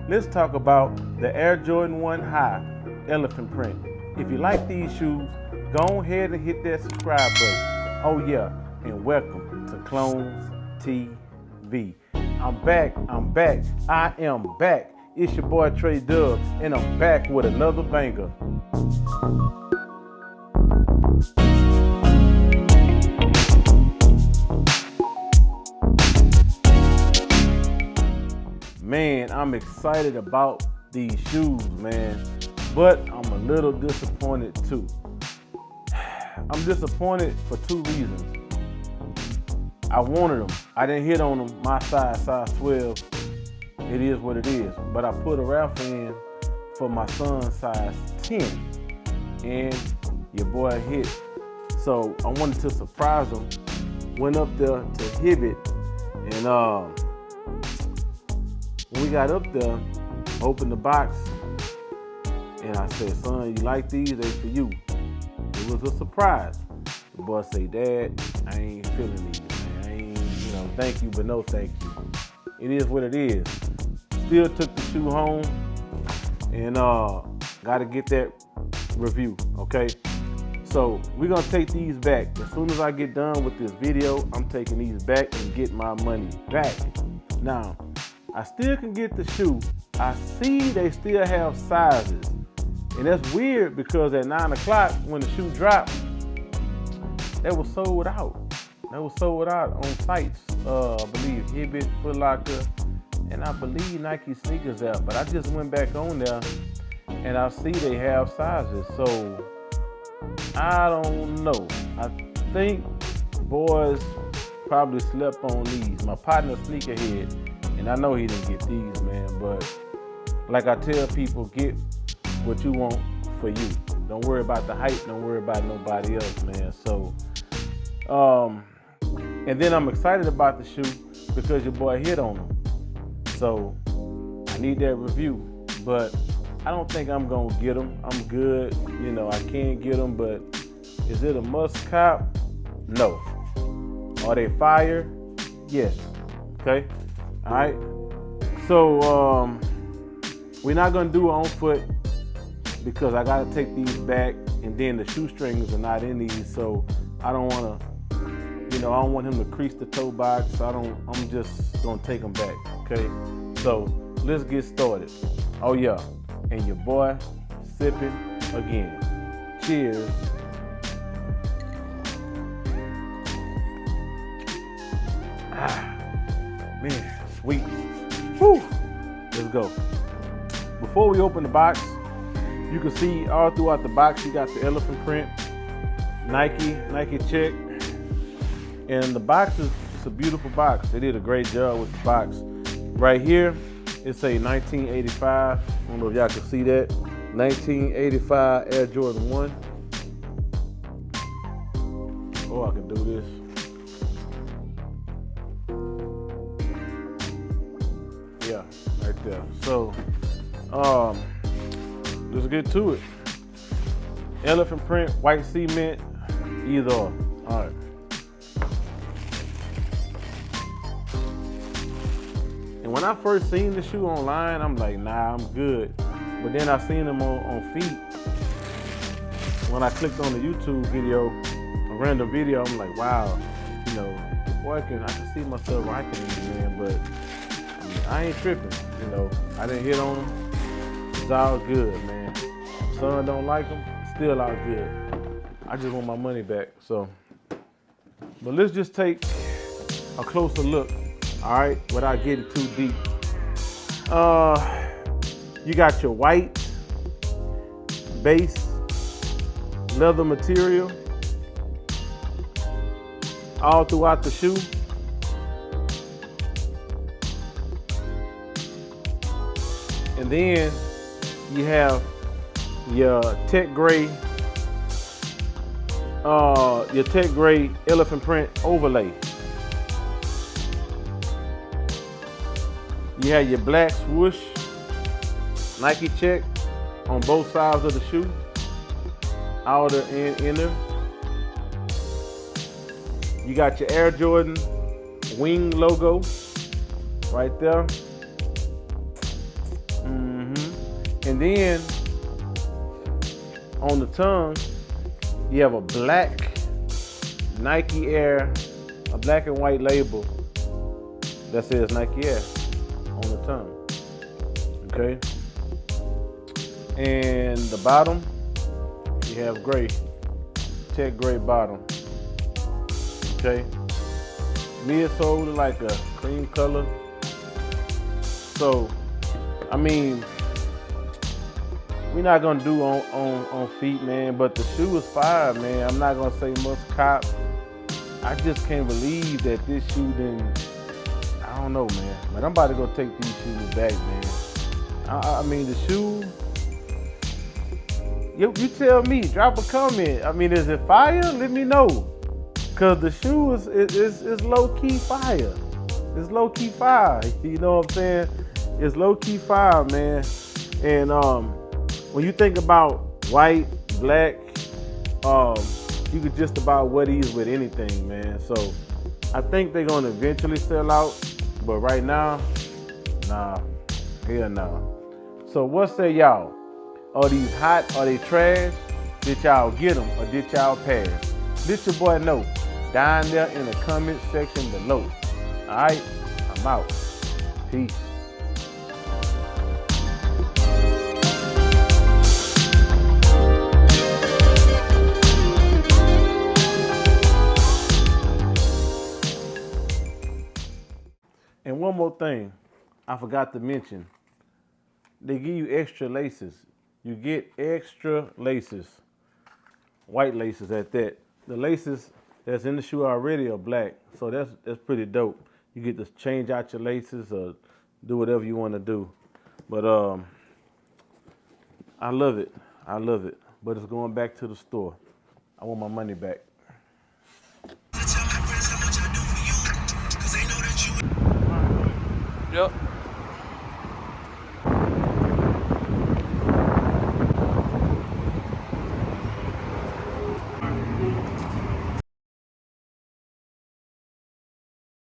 let's talk about the Air Jordan 1 High elephant print. If you like these shoes, go ahead and hit that subscribe button. Oh yeah, and welcome to Clones TV. I'm back, I am back. It's your boy Trey Dub, and I'm back with another banger. Man, I'm excited about these shoes, man, but I'm a little disappointed too. I'm disappointed for two reasons. I wanted them. I didn't hit on them. My size 12. It is what it is. But I put a raffle in for my son's size 10, and your boy hit. So I wanted to surprise him. Went up there to Hibbett, and when we got up there, opened the box, and I said, "Son, you like these? They for you." It was a surprise. The boy say, "Dad, I ain't feeling these, man. I ain't, thank you, but no thank you." It is what it is. Still took the shoe home, and got to get that review, okay? So we're gonna take these back. As soon as I get done with this video, I'm taking these back and get my money back. Now, I still can get the shoe. I see they still have sizes. And that's weird because at 9 o'clock when the shoe dropped, they were sold out. They were sold out on sites. I believe Hibbett, Foot Locker, and I believe Nike Sneakers out. But I just went back on there and I see they have sizes. So I don't know. I think boys probably slept on these. My partner Sneakerhead, and I know he didn't get these, man. But like I tell people, get what you want for you. Don't worry about the hype. Don't worry about nobody else, man. So, and then I'm excited about the shoe because your boy hit on them. So I need that review, but I don't think I'm gonna get them. I'm good. I can get them, but is it a must cop? No. Are they fire? Yes. Okay. All right. So we're not gonna do it on foot because I gotta take these back, and then the shoestrings are not in these, so I don't wanna, I don't want him to crease the toe box. I'm just gonna take them back. Okay. So let's get started. Oh yeah, and your boy sipping again. Cheers. Man, sweet. Whew. Let's go. Before we open the box, you can see all throughout the box, you got the elephant print, Nike check. And the box it's a beautiful box. They did a great job with the box. Right here, it's a 1985. I don't know if y'all can see that. 1985 Air Jordan 1. Oh, I can do this. Yeah, right there. So, let's get to it. Elephant print, white cement, either or. All right. And when I first seen the shoe online, I'm like, nah, I'm good. But then I seen them on feet. When I clicked on the YouTube video, a random video, I'm like, wow, boy, I can see myself rocking these, man. But I ain't tripping, I didn't hit on them. It's all good, man. Son don't like them, still all good. I just want my money back, so. But let's just take a closer look, all right, without getting too deep. You got your white base leather material all throughout the shoe. And then you have your tech gray elephant print overlay. You have your black swoosh Nike check on both sides of the shoe, outer and inner. You got your Air Jordan wing logo right there. And then on the tongue, you have a black Nike Air, a black and white label that says Nike Air on the tongue. Okay. And the bottom, you have gray, tech gray bottom. Okay. Midsole look like a cream color. So, I mean, we're not gonna do on feet, man, but the shoe is fire, man. I'm not gonna say must cop. I just can't believe that this shoe didn't, I don't know, man. But I'm about to go take these shoes back, man. I mean, the shoe, you tell me, drop a comment. I mean, is it fire? Let me know. Cause the shoe is low-key fire. It's low-key fire, you know what I'm saying? It's low-key fire, man. And when you think about white, black, you could just about wear these with anything, man. So I think they're gonna eventually sell out, but right now, nah, hell nah. So what say y'all? Are these hot? Are they trash? Did y'all get them or did y'all pass? Let your boy know down there in the comment section below. All right, I'm out. Peace. And one more thing, I forgot to mention, they give you extra laces. You get extra laces, white laces at that. The laces that's in the shoe already are black, so that's pretty dope. You get to change out your laces or do whatever you want to do. But I love it. I love it. But it's going back to the store. I want my money back. Yep.